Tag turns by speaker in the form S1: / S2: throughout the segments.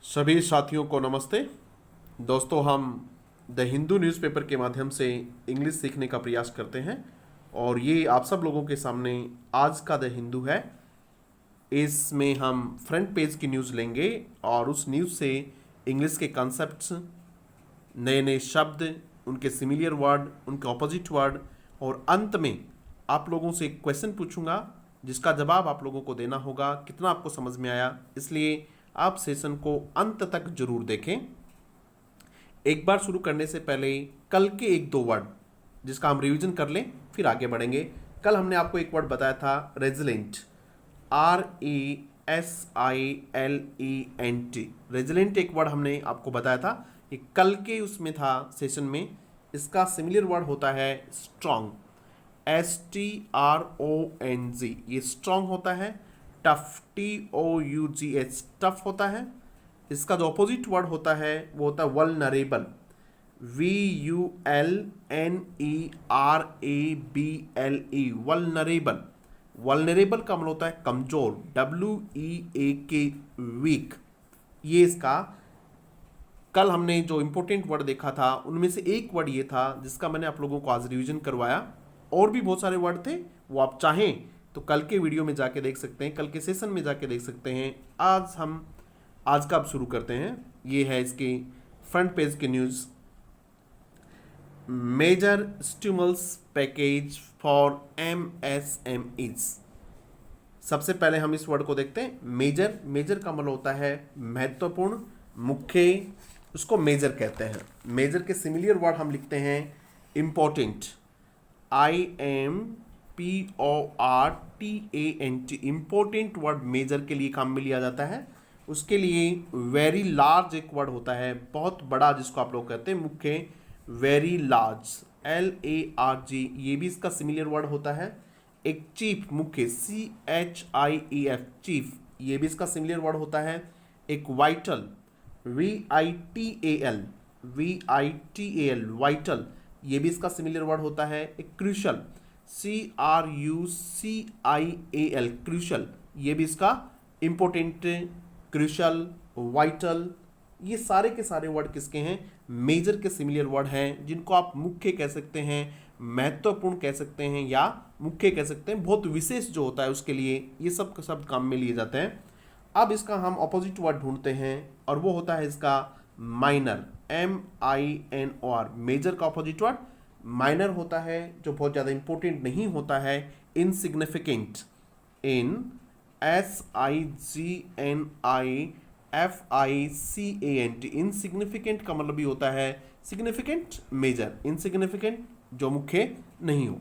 S1: सभी साथियों को नमस्ते। दोस्तों, हम द हिंदू न्यूज़पेपर के माध्यम से इंग्लिश सीखने का प्रयास करते हैं और ये आप सब लोगों के सामने आज का द हिंदू है। इसमें हम फ्रंट पेज की न्यूज़ लेंगे और उस न्यूज़ से इंग्लिश के कॉन्सेप्ट्स, नए नए शब्द, उनके सिमिलियर वर्ड, उनके ऑपोजिट वर्ड और अंत में आप लोगों से एक क्वेश्चन पूछूंगा जिसका जवाब आप लोगों को देना होगा। कितना आपको समझ में आया, इसलिए आप सेशन को अंत तक जरूर देखें। एक बार शुरू करने से पहले कल के एक दो वर्ड जिसका हम रिवीजन कर लें, फिर आगे बढ़ेंगे। कल हमने आपको एक वर्ड बताया था रेजिलेंट, RESILENT। रेजिलेंट एक वर्ड हमने आपको बताया था, ये कल के उसमें था सेशन में। इसका सिमिलर वर्ड होता है स्ट्रॉन्ग, STRONG। ये स्ट्रॉन्ग होता है। टफ, TOUGH, टफ होता है। इसका जो अपोजिट वर्ड होता है वो होता है वल्नरेबल, VULNERABLE, वल्नरेबल। वल्नरेबल का मतलब होता है कमजोर, WEAK, वीक। ये इसका कल हमने जो इंपॉर्टेंट वर्ड देखा था उनमें से एक वर्ड ये था जिसका मैंने आप लोगों को आज रिवीजन करवाया। और भी बहुत सारे वर्ड थे, वो आप चाहें तो कल के वीडियो में जाके देख सकते हैं, कल के सेशन में जाके देख सकते हैं। आज का अब शुरू करते हैं। ये है इसके फ्रंट पेज की news. Major stimulus package for MSMEs। सबसे पहले हम इस वर्ड को देखते हैं, मेजर। मेजर का मतलब होता है महत्वपूर्ण, मुख्य, उसको मेजर कहते हैं। मेजर के सिमिलियर वर्ड हम लिखते हैं important, IMPORTANT। Important word major के लिए काम में लिया जाता है। उसके लिए वेरी लार्ज एक वर्ड होता है, बहुत बड़ा, जिसको आप लोग कहते हैं मुख्य, वेरी लार्ज, LARG। ये भी इसका सिमिलर वर्ड होता है। एक चीफ, मुख्य, CHIEF, चीफ, ये भी इसका सिमिलर वर्ड होता है। एक वाइटल, VITAL, वाइटल, ये भी इसका सिमिलर वर्ड होता है। एक क्रूशल, CRUCIAL, क्रूशल, ये भी इसका इंपॉर्टेंट, क्रूशल, वाइटल। ये सारे के सारे वर्ड किसके हैं? मेजर के सिमिलर वर्ड हैं, जिनको आप मुख्य कह सकते हैं, महत्वपूर्ण कह सकते हैं या मुख्य कह सकते हैं। बहुत विशेष जो होता है उसके लिए ये सब शब्द काम में लिए जाते हैं। अब इसका हम ऑपोजिट वर्ड ढूंढते हैं और वो होता है इसका माइनर, MINOR। मेजर का ऑपोजिट वर्ड माइनर होता है, जो बहुत ज़्यादा इंपॉर्टेंट नहीं होता है। Insignificant, SIGNIFICANT। इनसिग्निफिकेंट का मतलब भी होता है सिग्निफिकेंट, मेजर। इनसिग्निफिकेंट जो मुख्य नहीं हो।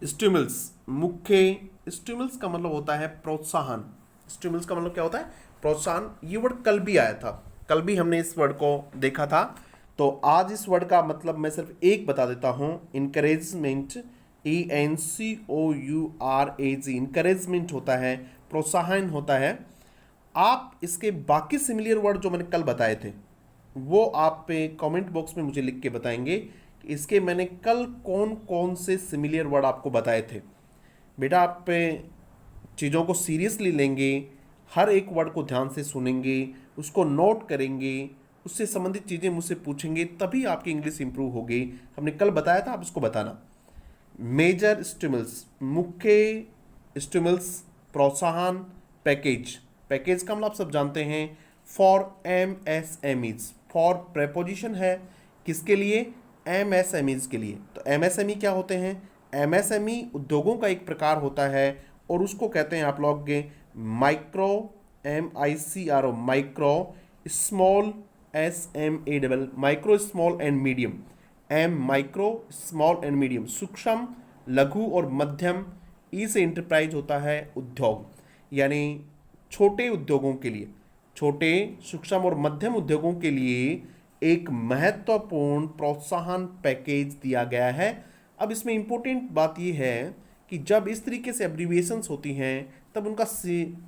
S1: स्टिमुल्स, मुख्य। स्टिमुल्स का मतलब होता है प्रोत्साहन। स्टिमुल्स का मतलब क्या होता है? प्रोत्साहन। ये वर्ड कल भी आया था, कल भी हमने इस वर्ड को देखा था। तो आज इस वर्ड का मतलब मैं सिर्फ एक बता देता हूं, इनकरेजमेंट, ENCOURAGE। इनकरेजमेंट होता है, प्रोत्साहन होता है। आप इसके बाकी सिमिलर वर्ड जो मैंने कल बताए थे वो आप पे कमेंट बॉक्स में मुझे लिख के बताएंगे कि इसके मैंने कल कौन कौन से सिमिलर वर्ड आपको बताए थे। बेटा, आप पे चीज़ों को सीरियसली लेंगे, हर एक वर्ड को ध्यान से सुनेंगे, उसको नोट करेंगे, उससे संबंधित चीज़ें मुझसे पूछेंगे, तभी आपकी इंग्लिश इंप्रूव होगी। हमने कल बताया था, आप इसको बताना। मेजर स्टिमुल्स, मुख्य स्टिमुल्स, प्रोत्साहन, पैकेज। पैकेज का मतलब आप सब जानते हैं, फॉर MSMEs। फॉर प्रेपोजिशन है किसके लिए? MSMEs के लिए। तो MSME क्या होते हैं? MSME उद्योगों का एक प्रकार होता है और उसको कहते हैं आप लोग micro, MICRO, micro, small, SMALL, micro, small and medium, micro, small and medium, सूक्ष्म, लघु और मध्यम। ई से इंटरप्राइज होता है उद्योग, यानी छोटे उद्योगों के लिए, छोटे, सूक्ष्म और मध्यम उद्योगों के लिए एक महत्वपूर्ण प्रोत्साहन पैकेज दिया गया है। अब इसमें इंपॉर्टेंट बात यह है कि जब इस तरीके से एब्रीविएशंस होती हैं तब उनका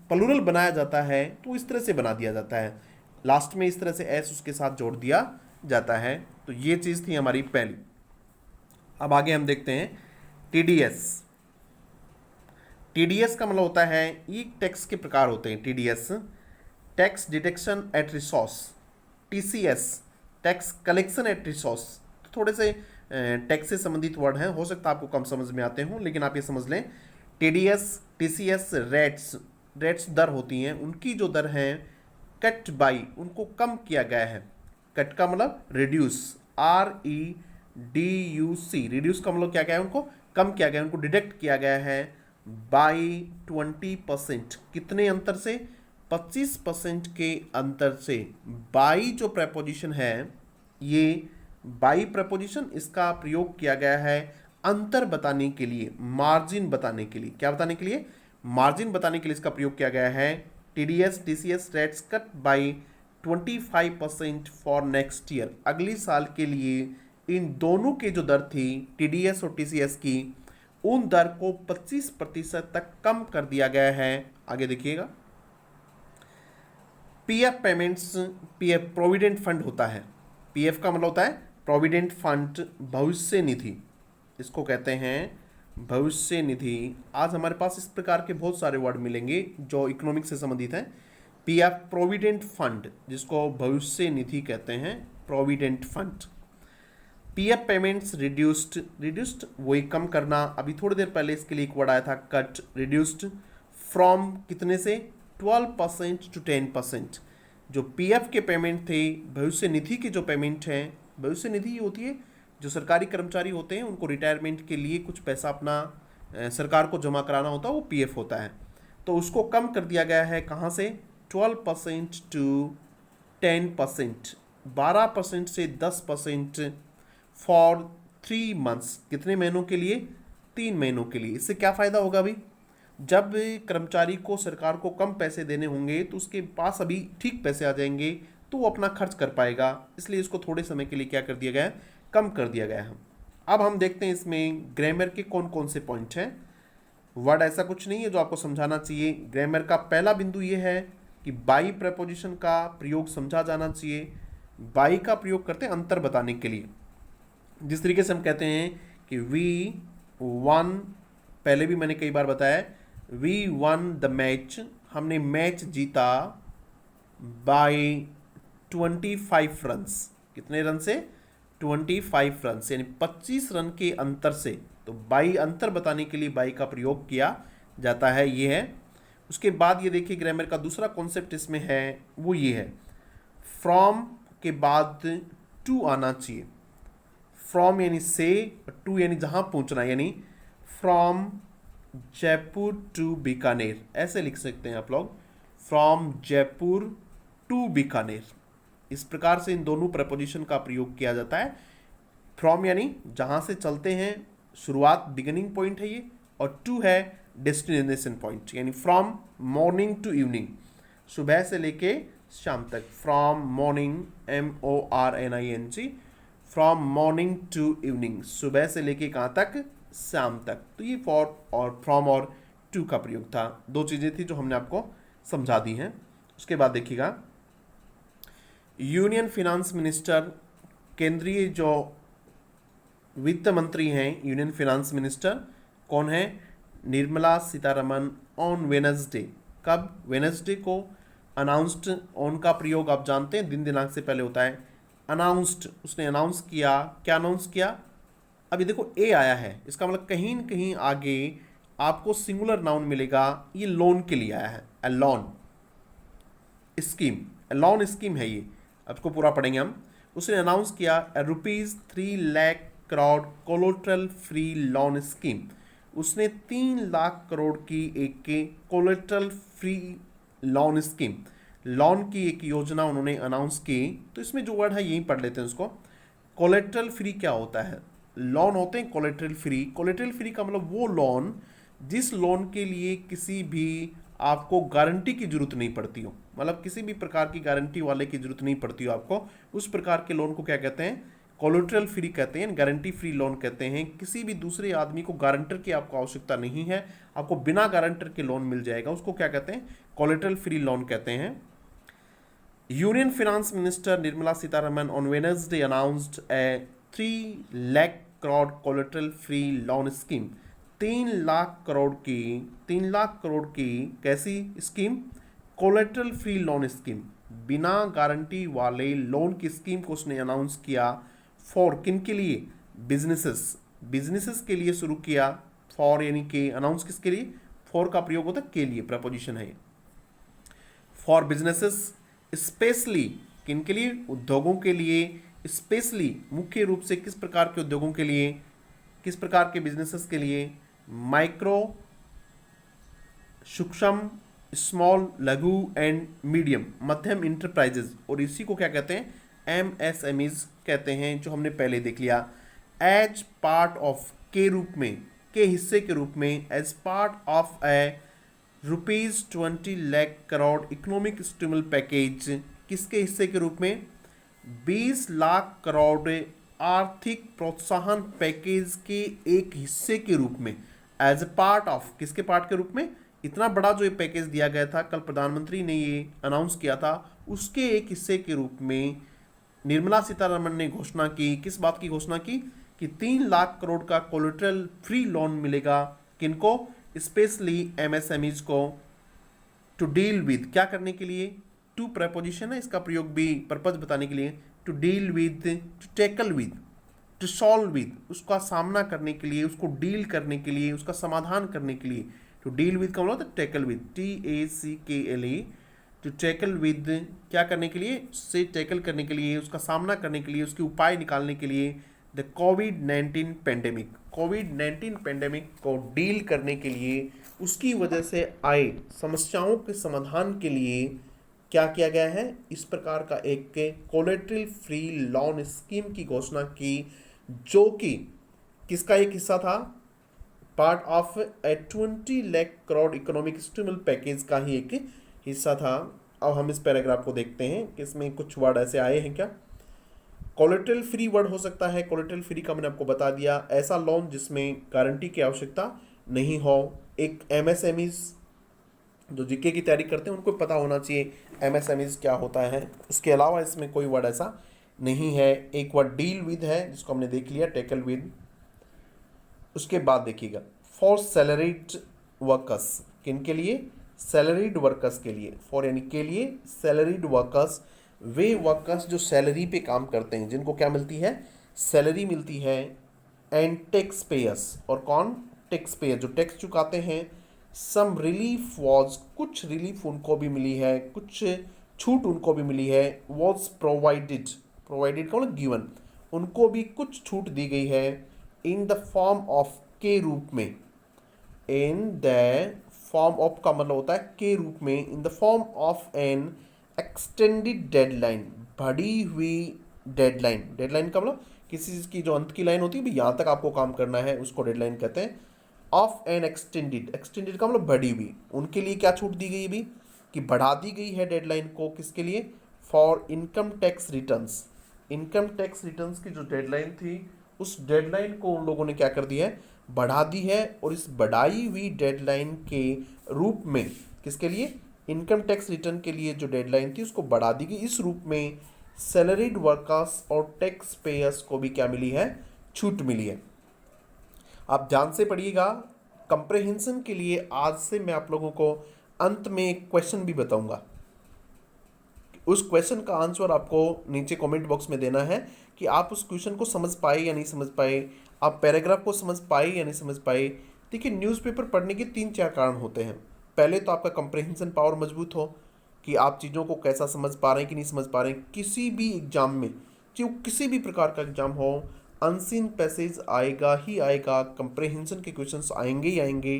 S1: प्लूरल बनाया जाता है, तो इस तरह से बना दिया जाता है, लास्ट में इस तरह से एस उसके साथ जोड़ दिया जाता है। तो ये चीज़ थी हमारी पहली। अब आगे हम देखते हैं TDS। TDS का मतलब होता है, ये टैक्स के प्रकार होते हैं। TDS, tax deduction at resource, TCS, tax collection at resource. तो थोड़े से टैक्स से संबंधित वर्ड हैं, हो सकता है आपको कम समझ में आते हों, लेकिन आप ये समझ लें TDS, TCS, रेट्स, रेट्स दर होती हैं, उनकी जो दर है कट बाई, उनको कम किया गया है। कट का मतलब रिड्यूस, REDUC, रिड्यूस का मतलब क्या क्या है, उनको कम किया गया है, उनको डिडक्ट किया गया है बाई 20%। कितने अंतर से? 25% के अंतर से। बाई जो प्रपोजिशन है, ये बाई प्रपोजिशन, इसका प्रयोग किया गया है अंतर बताने के लिए, मार्जिन बताने के लिए। क्या बताने के लिए? मार्जिन बताने के लिए इसका प्रयोग किया गया है। TDS, TCS rates cut by 25% for next year. अगली साल के लिए इन दोनों के जो दर थी, TDS और TCS की, उन दर को 25% तक कम कर दिया गया है। आगे देखिएगा, PF payments, PF provident fund होता है। PF का मतलब होता है प्रोविडेंट फंड, भविष्य निधि, इसको कहते हैं भविष्य निधि। आज हमारे पास इस प्रकार के बहुत सारे वर्ड मिलेंगे जो इकोनॉमिक्स से संबंधित हैं। PF प्रोविडेंट फंड, जिसको भविष्य निधि कहते हैं, provident fund. PF payments reduced, reduced वही कम करना। अभी थोड़ी देर पहले इसके लिए एक वर्ड आया था कट, रिड्यूस्ड फ्रॉम कितने से? 12% to 10%। जो PF के पेमेंट थे, भविष्य निधि के जो पेमेंट हैं, भविष्य निधि ये होती है जो सरकारी कर्मचारी होते हैं, उनको रिटायरमेंट के लिए कुछ पैसा अपना सरकार को जमा कराना होता है, वो PF होता है। तो उसको कम कर दिया गया है, कहाँ से? 12% to 10%, 12% से 10% फॉर 3 मंथ्स। कितने महीनों के लिए? 3 महीनों के लिए। इससे क्या फ़ायदा होगा भाई? जब कर्मचारी को सरकार को कम पैसे देने होंगे तो उसके पास अभी ठीक पैसे आ जाएंगे, तो वो अपना खर्च कर पाएगा। इसलिए इसको थोड़े समय के लिए क्या कर दिया गया है? कम कर दिया गया है। अब हम देखते हैं इसमें ग्रामर के कौन कौन से पॉइंट हैं। वर्ड ऐसा कुछ नहीं है जो आपको समझाना चाहिए। ग्रामर का पहला बिंदु ये है कि बाई प्रपोजिशन का प्रयोग समझा जाना चाहिए। बाई का प्रयोग करते हैं अंतर बताने के लिए। जिस तरीके से हम कहते हैं कि वी वन, पहले भी मैंने कई बार बताया, वी वन द मैच, हमने मैच जीता बाई 25 रन्स। कितने रन से? 25 रन, यानी 25 रन के अंतर से। तो बाई अंतर बताने के लिए बाई का प्रयोग किया जाता है, ये है। उसके बाद ये देखिए ग्रामर का दूसरा कॉन्सेप्ट इसमें है, वो ये है, फ्रॉम के बाद टू आना चाहिए। फ्रॉम यानी से, टू यानी जहां पहुंचना, यानी फ्रॉम जयपुर टू बीकानेर, ऐसे लिख सकते हैं आप लोग, फ्रॉम जयपुर टू बीकानेर। इस प्रकार से इन दोनों प्रपोजिशन का प्रयोग किया जाता है। फ्रॉम यानी जहां से चलते हैं, शुरुआत, बिगिनिंग पॉइंट है ये, और टू है डेस्टिनेशन पॉइंट, यानी फ्रॉम मॉर्निंग टू इवनिंग, सुबह से लेके शाम तक। From morning, MORNING, from morning to evening, सुबह से लेके कहाँ तक? शाम तक। तो ये फॉर और फ्रॉम और टू का प्रयोग था। दो चीज़ें थी जो हमने आपको समझा दी हैं। उसके बाद देखिएगा, यूनियन फिनांस मिनिस्टर, केंद्रीय जो वित्त मंत्री हैं, यूनियन फिनांस मिनिस्टर कौन है? Nirmala Sitharaman, on Wednesday. कब? वेनसडे को अनाउंस्ड। ऑन का प्रयोग आप जानते हैं दिन दिनांक से पहले होता है। अनाउंस्ड, उसने अनाउंस किया। क्या अनाउंस किया? अभी देखो ए आया है, इसका मतलब कहीं न कहीं आगे आपको सिंगुलर नाउन मिलेगा। ये लोन के लिए आया है, ए लोन स्कीम, ए लोन स्कीम है ये। अब इसको पूरा पढ़ेंगे हम। उसने अनाउंस किया ₹3 lakh crore collateral free loan scheme. उसने 3 लाख करोड़ की एक collateral free loan scheme, loan की एक योजना उन्होंने अनाउंस की। तो इसमें जो वर्ड है यही पढ़ लेते हैं उसको। कोलेटरल फ्री क्या होता है? लोन होते हैं कोलेटरल फ्री। कोलेटरल फ्री का मतलब वो लोन जिस लोन के लिए किसी भी आपको गारंटी की जरूरत नहीं पड़ती हो, मतलब किसी भी प्रकार की गारंटी वाले की जरूरत नहीं पड़ती हो आपको, उस प्रकार के लोन को क्या कहते हैं? कोलेटरल फ्री कहते हैं, गारंटी फ्री लोन कहते हैं। किसी भी दूसरे आदमी को गारंटर की आपको आवश्यकता नहीं है, आपको बिना गारंटर के लोन मिल जाएगा, उसको क्या कहते हैं? कोलेटरल फ्री लोन कहते हैं। Union finance minister Nirmala Sitharaman on Wednesday announced A 3 lakh crore collateral free loan scheme. 3 lakh crore की कैसी scheme? Collateral free loan scheme, बिना गारंटी वाले लोन की स्कीम को उसने अनाउंस किया फॉर किन के लिए, बिजनेसेस के लिए शुरू किया। फॉर यानी कि अनाउंस किसके लिए, फॉर का प्रयोग होता है के लिए, प्रपोजिशन है। फॉर बिजनेसेस स्पेशली किन के लिए, उद्योगों के लिए, स्पेशली मुख्य रूप से किस प्रकार के उद्योगों के लिए, किस प्रकार के बिजनेसेस के लिए, माइक्रो, सूक्ष्म, स्मॉल, लघु एंड मीडियम, मध्यम इंटरप्राइजेज, और इसी को क्या कहते हैं, एमएसएमईज कहते हैं, जो हमने पहले देख लिया। एज पार्ट ऑफ के रूप में, के हिस्से के रूप में, as part of a ₹20 lakh crore economic stimulus package, किसके हिस्से के रूप में, 20 लाख करोड़ आर्थिक प्रोत्साहन पैकेज के एक हिस्से के रूप में, एज ए पार्ट ऑफ, किसके पार्ट के रूप में, इतना बड़ा जो ये पैकेज दिया गया था, कल प्रधानमंत्री ने ये अनाउंस किया था, उसके एक हिस्से के रूप में निर्मला सीतारमण ने घोषणा की, किस बात की घोषणा की, कि 3 लाख करोड़ का कोलेटरल फ्री लोन मिलेगा, किनको, स्पेशली एमएसएमईज को, टू डील विद, क्या करने के लिए, टू प्रपोजिशन है, इसका प्रयोग भी पर्पज बताने के लिए, to deal with, to tackle with, to solve with, उसका सामना करने के लिए, उसको डील करने के लिए, उसका समाधान करने के लिए। टू डील विद का मतलब tackle with, TACKLE, to tackle with, क्या करने के लिए, से टैकल करने के लिए, उसका सामना करने के लिए, उसके उपाय निकालने के लिए, the covid pandemic, covid pandemic को डील करने के लिए, उसकी वजह से आए समस्याओं के समाधान के लिए क्या किया गया है, इस प्रकार का एक कोलेटरल फ्री लोन स्कीम की घोषणा की, जो कि किसका एक हिस्सा था, part of a 20 lakh crore economic stimulus package का ही एक हिस्सा था। अब हम इस पैराग्राफ को देखते हैं कि इसमें कुछ वर्ड ऐसे आए हैं क्या। कोलेटरल फ्री वर्ड हो सकता है, कोलेटरल फ्री का मैंने आपको बता दिया, ऐसा लोन जिसमें गारंटी की आवश्यकता नहीं हो। एक एमएसएमईज जो जीके की तैयारी करते हैं उनको पता होना चाहिए एमएसएमईज क्या होता है। उसके अलावा इसमें कोई वर्ड ऐसा नहीं है। एक वर्ड डील विद है जिसको हमने देख लिया, टैकल विद। उसके बाद देखिएगा फॉर सैलरीड वर्कर्स, किन के लिए, सैलरीड वर्कर्स के लिए, फॉर यानी के लिए, सैलरीड वर्कर्स, वे वर्कर्स जो सैलरी पे काम करते हैं, जिनको क्या मिलती है, सैलरी मिलती है। एंड टैक्स पेयर्स, और कौन, टैक्स पेयर जो टैक्स चुकाते हैं। सम रिलीफ वॉज, कुछ रिलीफ उनको भी मिली है, कुछ छूट उनको भी मिली है। वॉज प्रोवाइडेड, प्रोवाइडेड का मतलब गिवन, उनको भी कुछ छूट दी गई है। इन द फॉर्म ऑफ, के रूप में, इन द फॉर्म ऑफ का मतलब होता है के रूप में, in the form of N extended deadline, बढ़ी हुई डेडलाइन। डेडलाइन का मतलब किसी चीज़ की जो अंत की लाइन होती है, यहाँ तक आपको काम करना है, उसको डेडलाइन कहते हैं। ऑफ एन एक्सटेंडेड, एक्सटेंडेड का मतलब बढ़ी हुई, उनके लिए क्या छूट दी गई भी, कि बढ़ा दी गई है डेडलाइन को, किसके लिए, for income tax returns. Income tax returns की जो डेडलाइन थी, उस डेडलाइन को उन लोगों ने क्या कर दिया है, बढ़ा दी है। और इस बढ़ाई हुई डेडलाइन के रूप में, किसके लिए, इनकम टैक्स रिटर्न के लिए जो डेडलाइन थी उसको बढ़ा दी गई। इस रूप में सैलरीड वर्कर्स और टैक्स पेयर्स को भी क्या मिली है, छूट मिली है। आप ध्यान से पढ़िएगा। कंप्रेहेंशन के लिए आज से मैं आप लोगों को अंत में एक क्वेश्चन भी बताऊंगा। उस क्वेश्चन का आंसर आपको नीचे कमेंट बॉक्स में देना है कि आप उस क्वेश्चन को समझ पाए या नहीं समझ पाए, आप पैराग्राफ को समझ पाए या नहीं समझ पाए। देखिए, न्यूज़पेपर पढ़ने के 3-4 कारण होते हैं। पहले तो आपका कंप्रेहेंशन पावर मजबूत हो कि आप चीज़ों को कैसा समझ पा रहे हैं कि नहीं समझ पा रहे हैं। किसी भी एग्जाम में, जो किसी भी प्रकार का एग्जाम हो, अनसीन पैसेज आएगा ही आएगा, कंप्रेहेंशन के क्वेश्चंस आएंगे ही आएंगे।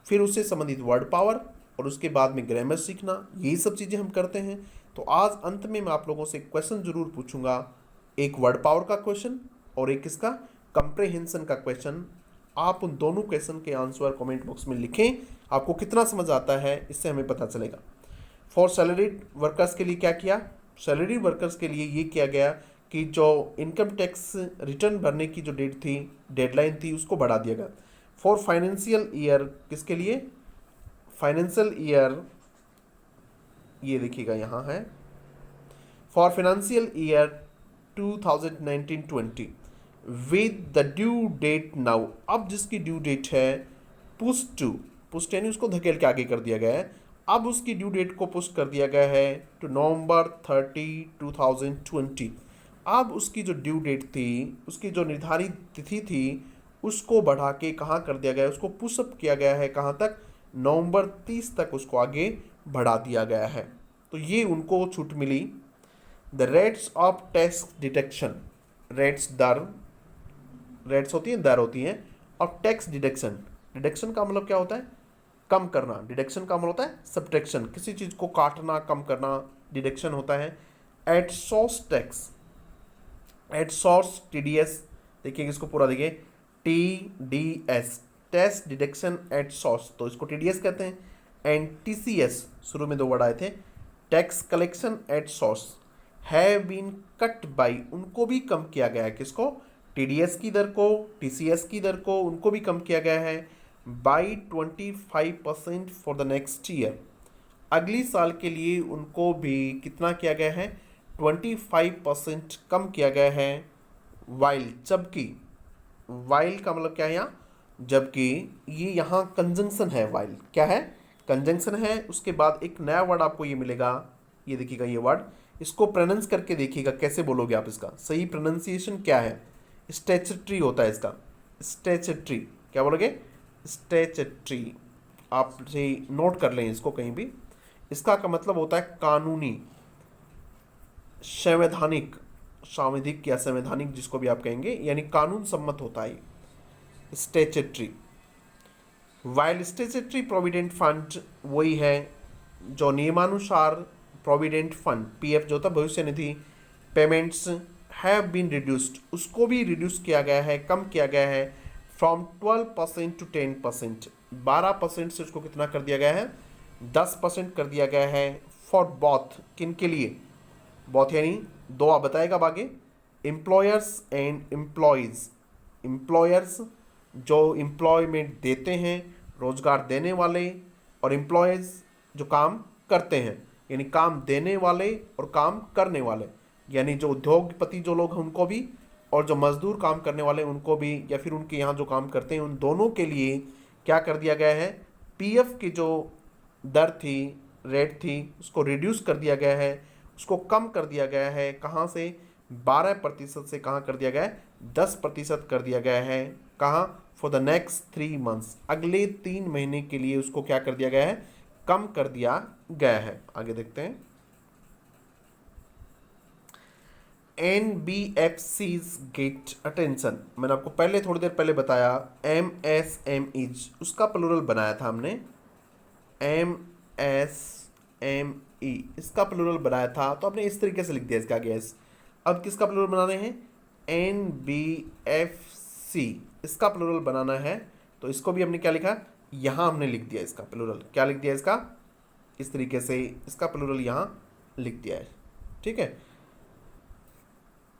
S1: फिर उससे संबंधित वर्ड पावर और उसके बाद में ग्रामर सीखना, यही सब चीज़ें हम करते हैं। तो आज अंत में मैं आप लोगों से क्वेश्चन जरूर पूछूंगा, एक वर्ड पावर का क्वेश्चन और एक इसका कंप्रेहेंशन का क्वेश्चन। आप उन दोनों क्वेश्चन के आंसर कमेंट बॉक्स में लिखें। आपको कितना समझ आता है इससे हमें पता चलेगा। फॉर सैलरीड वर्कर्स के लिए क्या किया, सैलरीड वर्कर्स के लिए ये किया गया कि जो इनकम टैक्स रिटर्न भरने की जो डेट थी, डेडलाइन थी, उसको बढ़ा दिया गया। फॉर फाइनेंशियल ईयर, किसके लिए, फाइनेंशियल ईयर, ये देखिएगा यहाँ है, for financial year 2019-20 with the due date now. अब जिसकी ड्यू डेट है पुस्ट टू, पुस्ट यानी उसको धकेल के आगे कर दिया गया है, अब उसकी ड्यू डेट को पुश कर दिया गया है टू नवंबर 30, 2020। अब उसकी जो ड्यू डेट थी, उसकी जो निर्धारित तिथि थी, उसको बढ़ा के कहाँ कर दिया गया है, उसको पुशअप किया गया है कहाँ तक, नवंबर 30 तक उसको आगे बढ़ा दिया गया है। तो ये उनको छूट मिली। The rates of tax deduction, rates दर, रेट्स होती हैं दर होती हैं, और टैक्स डिडक्शन, डिडक्शन का मतलब क्या होता है, कम करना, डिडक्शन का मतलब होता है सब्ट्रैक्शन, किसी चीज़ को काटना, कम करना, डिडक्शन होता है। At source tax, at source TDS, देखिए इसको पूरा देखिए, TDS, tax deduction at source, तो इसको टीडीएस कहते हैं। एंड टीसीएस, शुरू में दो वर्ड आए थे, tax collection at source, have been cut by, उनको भी कम किया गया है, किसको, टीडीएस की दर को, टीसीएस की दर को, उनको भी कम किया गया है by 25% for the next year, अगली साल के लिए उनको भी कितना किया गया है, 25% कम किया गया है। वाइल, जबकि, वाइल का मतलब क्या है यहाँ, जबकि, ये यहाँ कंजंक्शन है, वाइल क्या है, कंजंक्शन है। उसके बाद एक नया वर्ड आपको ये मिलेगा, ये देखिएगा ये वर्ड, इसको प्रोनाउंस करके देखिएगा कैसे बोलोगे आप, इसका सही प्रोनाउंसिएशन क्या है। स्टैच्यूटरी होता है इसका, स्टैच्यूटरी, क्या बोलोगे, स्टैच्यूटरी, आप से नोट कर लें इसको कहीं भी। इसका का मतलब होता है कानूनी, संवैधानिक, सांविधिक या संवैधानिक जिसको भी आप कहेंगे, यानी कानून सम्मत होता है statutory. While statutory provident fund वही है जो नियमानुसार प्रोविडेंट फंड, पीएफ जो था भविष्य निधि, पेमेंट्स हैव बीन रिड्यूस्ड, उसको भी रिड्यूस किया गया है, कम किया गया है, फ्रॉम 12% टू 10%, 12% से उसको कितना कर दिया गया है, 10% कर दिया गया है। फॉर बॉथ, किन के लिए, बॉथ यानी दो, आप बताएगा आगे, एम्प्लॉयर्स एंड एम्प्लॉयज़, एम्प्लॉयर्स जो एम्प्लॉयमेंट देते हैं, रोजगार देने वाले, और एम्प्लॉयज़ जो काम करते हैं, यानी काम देने वाले और काम करने वाले, यानी जो उद्योगपति जो लोग हैं उनको भी, और जो मजदूर काम करने वाले उनको भी, या फिर उनके यहाँ जो काम करते हैं उन दोनों के लिए क्या कर दिया गया है, पीएफ की जो दर थी, रेट थी, उसको रिड्यूस कर दिया गया है, उसको कम कर दिया गया है, कहाँ से, 12% से कहाँ कर दिया गया है, 10% कर दिया गया है, कहाँ, फॉर द नेक्स्ट 3 मंथ्स, अगले 3 महीने के लिए उसको क्या कर दिया गया है, कम कर दिया गया है। आगे देखते हैं, NBFCs गेट अटेंशन, मैंने आपको पहले थोड़ी देर पहले बताया, MSMEs उसका प्लूरल बनाया था हमने, MSME इसका प्लूरल बनाया था, तो आपने इस तरीके से लिख दिया इसका आगे। अब किसका प्लूरल बनाना है, NBFC इसका प्लूरल बनाना है, तो इसको भी हमने क्या लिखा, यहाँ हमने लिख दिया इसका प्लूरल, क्या लिख दिया इसका, इस तरीके से इसका प्लूरल यहाँ लिख दिया है, ठीक है।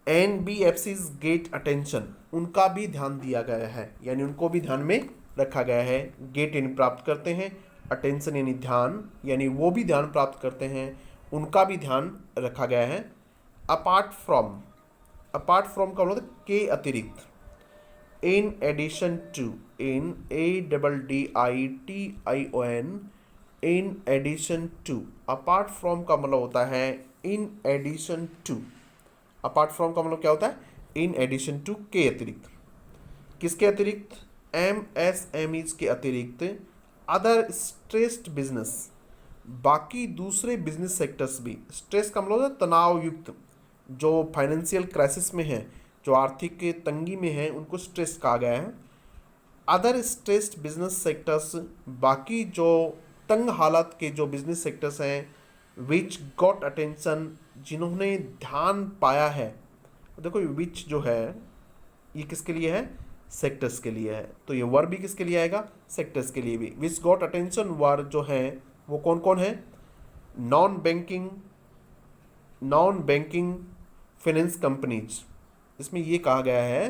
S1: NBFCs गेट अटेंशन, उनका भी ध्यान दिया गया है, यानी उनको भी ध्यान में रखा गया है। गेट यानी प्राप्त करते हैं, अटेंशन यानी ध्यान, यानी वो भी ध्यान प्राप्त करते हैं, उनका भी ध्यान रखा गया है। अपार्ट फ्रॉम, अपार्ट फ्रॉम का मतलब के अतिरिक्त, in addition to, in ADDITION, in addition to, apart from का मतलब होता है in addition to, apart from का मतलब क्या होता है, इन एडिशन टू, के अतिरिक्त, किसके अतिरिक्त, MSMEs के अतिरिक्त, अदर स्ट्रेस्ड बिजनेस, बाकी दूसरे बिजनेस सेक्टर्स भी, स्ट्रेस का मतलब है तनाव युक्त, जो फाइनेंशियल क्राइसिस में है, जो आर्थिक तंगी में है, उनको स्ट्रेस कहा गया है। अदर स्ट्रेस्ड बिजनेस सेक्टर्स, बाकी जो तंग हालत के जो बिजनेस सेक्टर्स हैं, विच गॉट अटेंशन जिन्होंने ध्यान पाया है, देखो विच जो है ये किसके लिए है, सेक्टर्स के लिए है, तो ये वर्ब भी किसके लिए आएगा, सेक्टर्स के लिए भी। विच गॉट अटेंशन वर्ब जो है वो कौन कौन है, non banking, non banking finance companies, इसमें ये कहा गया है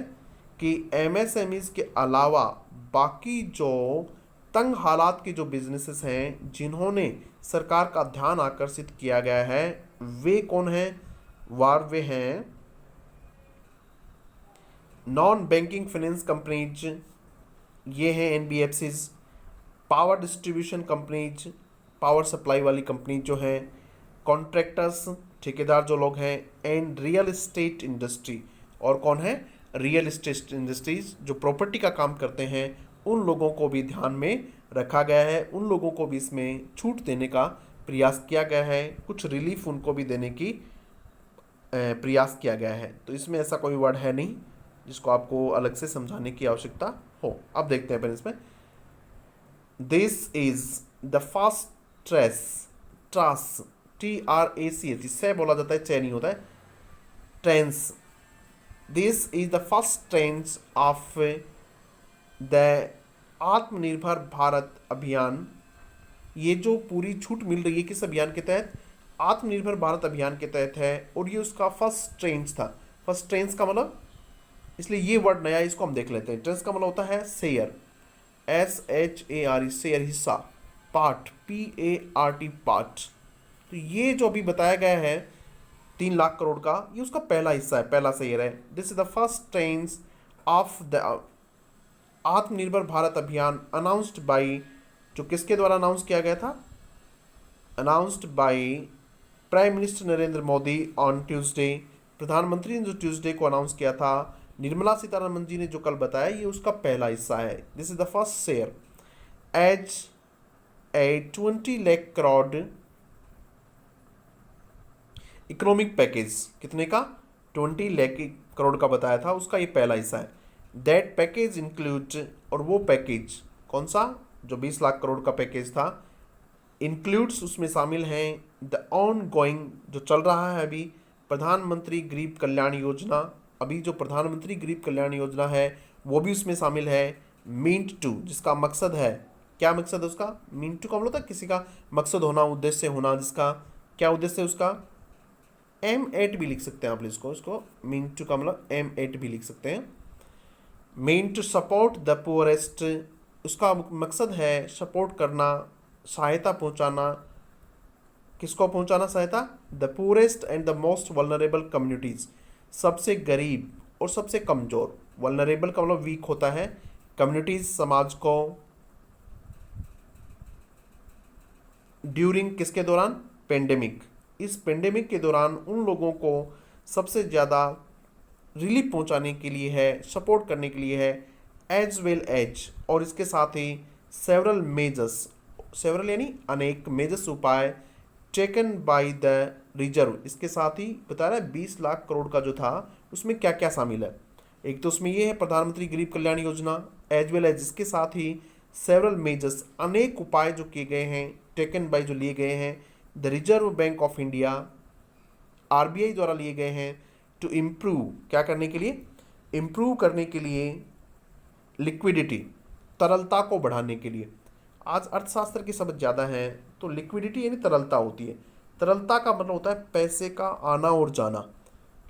S1: कि MSMEs के अलावा बाकी जो तंग हालात के जो बिजनेसेस हैं जिन्होंने सरकार का ध्यान आकर्षित किया गया है, वे कौन हैं, वे हैं नॉन बैंकिंग फाइनेंस कंपनीज, ये हैं NBFCs, power distribution companies, power supply वाली कंपनी जो है, कॉन्ट्रैक्टर्स ठेकेदार जो लोग हैं, एंड रियल एस्टेट इंडस्ट्री, और कौन है, रियल एस्टेट इंडस्ट्रीज जो प्रॉपर्टी का काम करते हैं, उन लोगों को भी ध्यान में रखा गया है। उन लोगों को भी इसमें छूट देने का प्रयास किया गया है, कुछ रिलीफ उनको भी देने की प्रयास किया गया है। तो इसमें ऐसा कोई वर्ड है नहीं जिसको आपको अलग से समझाने की आवश्यकता हो। अब देखते हैं अपन इसमें। This is the first tranche TRACH, से बोला जाता है, चे नहीं होता है, tranche. This is the first tranche of the Aatmanirbhar Bharat अभियान। ये जो पूरी छूट मिल रही है किस अभियान के तहत, आत्मनिर्भर भारत अभियान के तहत है, और ये उसका फर्स्ट ट्रेंस था। फर्स्ट ट्रेंस का मतलब, इसलिए ये वर्ड नया है, इसको हम देख लेते हैं। ट्रेंस का मतलब होता है शेयर, SHARE, शेयर, हिस्सा, पार्ट, PART, पार्ट। तो ये जो अभी बताया गया है 3 लाख करोड़ का, ये उसका पहला हिस्सा है, पहला शेयर है। This is the first tranche of the Aatmanirbhar Bharat अभियान अनाउंस्ड बाई, जो किसके द्वारा अनाउंस किया गया था, announced by prime minister Narendra Modi on Tuesday. प्रधानमंत्री ने जो ट्यूसडे को अनाउंस किया था, निर्मला सीतारमन जी ने जो कल बताया, ये उसका पहला हिस्सा है। This is the first share as a 20 lakh crore economic package. कितने का, 20 लाख करोड़ का बताया था, उसका ये पहला हिस्सा है। दैट पैकेज इंक्लूड, और वो पैकेज कौन सा, जो 20 लाख करोड़ का पैकेज था, इंक्लूड्स, उसमें शामिल हैं द ऑन गोइंग, जो चल रहा है अभी, प्रधानमंत्री गरीब कल्याण योजना। अभी जो प्रधानमंत्री गरीब कल्याण योजना है वो भी उसमें शामिल है। मीन टू, जिसका मकसद है, क्या मकसद है उसका, मीन टू का मतलब होता है किसी का मकसद होना, उद्देश्य होना, जिसका क्या उद्देश्य है उसका, M8 भी लिख सकते हैं आप इसको मीन टू का मतलब M8 भी लिख सकते हैं। Mean to support the poorest, उसका मकसद है सपोर्ट करना, सहायता पहुंचाना, किसको पहुंचाना सहायता, the poorest and the most vulnerable communities, सबसे गरीब और सबसे कमजोर। वल्नरेबल का मतलब वीक होता है, कम्युनिटीज समाज को, ड्यूरिंग किसके दौरान, पेंडेमिक, इस पेंडेमिक के दौरान उन लोगों को सबसे ज़्यादा रिलीफ पहुंचाने के लिए है, सपोर्ट करने के लिए है। एज वेल एज, और इसके साथ ही सेवरल मेजर्स, सेवरल यानी अनेक, मेजर्स उपाय, टेकन बाय द रिजर्व, इसके साथ ही बता रहा है 20 लाख करोड़ का जो था उसमें क्या क्या शामिल है। एक तो उसमें ये है प्रधानमंत्री गरीब Kalyan Yojana, as well as, इसके साथ ही सेवरल मेजर्स, अनेक उपाय जो किए गए हैं, टेकन बाय, जो लिए गए हैं, the reserve bank of India, RBI द्वारा लिए गए हैं, टू इम्प्रूव, क्या करने के लिए, इम्प्रूव करने के लिए, लिक्विडिटी, तरलता को बढ़ाने के लिए। आज अर्थशास्त्र के शब्द ज़्यादा हैं, तो लिक्विडिटी यानी तरलता होती है। तरलता का मतलब होता है पैसे का आना और जाना।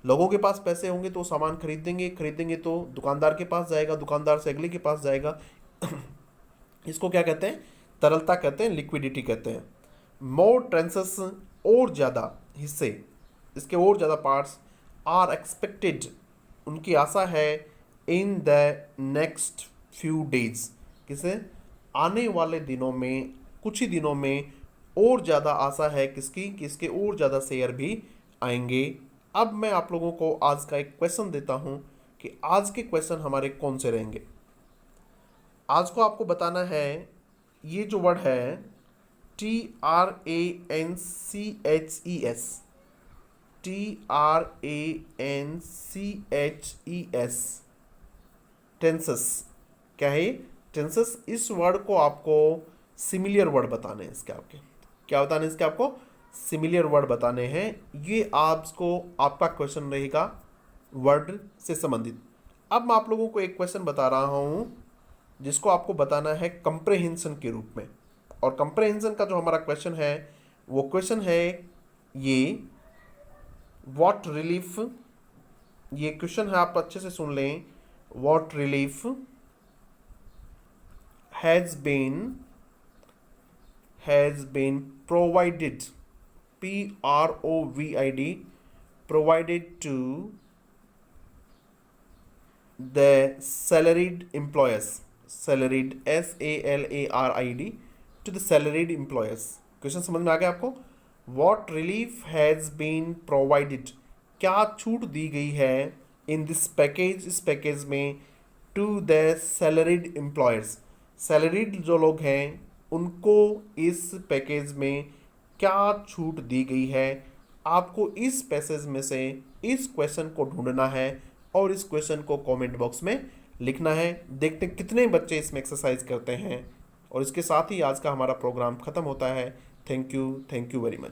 S1: लोगों के पास पैसे होंगे तो सामान खरीदेंगे तो दुकानदार के पास जाएगा, दुकानदार से अगले के पास जाएगा। इसको क्या कहते हैं, तरलता कहते हैं, लिक्विडिटी कहते हैं। मोर ट्रांसेस, और ज़्यादा हिस्से, इसके और ज़्यादा पार्ट्स, आर एक्सपेक्टेड, उनकी आशा है, in the next few days, किसे, आने वाले दिनों में, कुछ ही दिनों में और ज़्यादा आशा है किसकी, कि इसके और ज़्यादा शेयर भी आएंगे। अब मैं आप लोगों को आज का एक क्वेश्चन देता हूं कि आज के क्वेश्चन हमारे कौन से रहेंगे। आज को आपको बताना है, ये जो वर्ड है TRANCHES, टेंसेस, क्या है, टेंसेस। इस वर्ड को आपको सिमिलियर वर्ड बताने हैं इसके, आपके क्या बताने हैं इसके, आपको सिमिलियर वर्ड बताने हैं। ये आपको, आपका क्वेश्चन रहेगा वर्ड से संबंधित। अब मैं आप लोगों को एक क्वेश्चन बता रहा हूं जिसको आपको बताना है कंप्रेहेंशन के रूप में। और कंप्रेहेंशन का जो हमारा क्वेश्चन है वो क्वेश्चन है ये, व्हाट रिलीफ, ये क्वेश्चन है, आप अच्छे से सुन लें। What relief has been provided, PROVID, provided to the salaried employers, salaried, SALARID, to the salaried employers। Question समझ में आ गया आपको? What relief has been provided, क्या छूट दी गई है इन दिस पैकेज, इस पैकेज में, to the salaried employers, salaried जो लोग हैं उनको इस पैकेज में क्या छूट दी गई है। आपको इस पैसेज में से इस क्वेश्चन को ढूंढना है और इस क्वेश्चन को कमेंट बॉक्स में लिखना है। देखते हैं कितने बच्चे इसमें एक्सरसाइज करते हैं। और इसके साथ ही आज का हमारा प्रोग्राम खत्म होता है। Thank you very much.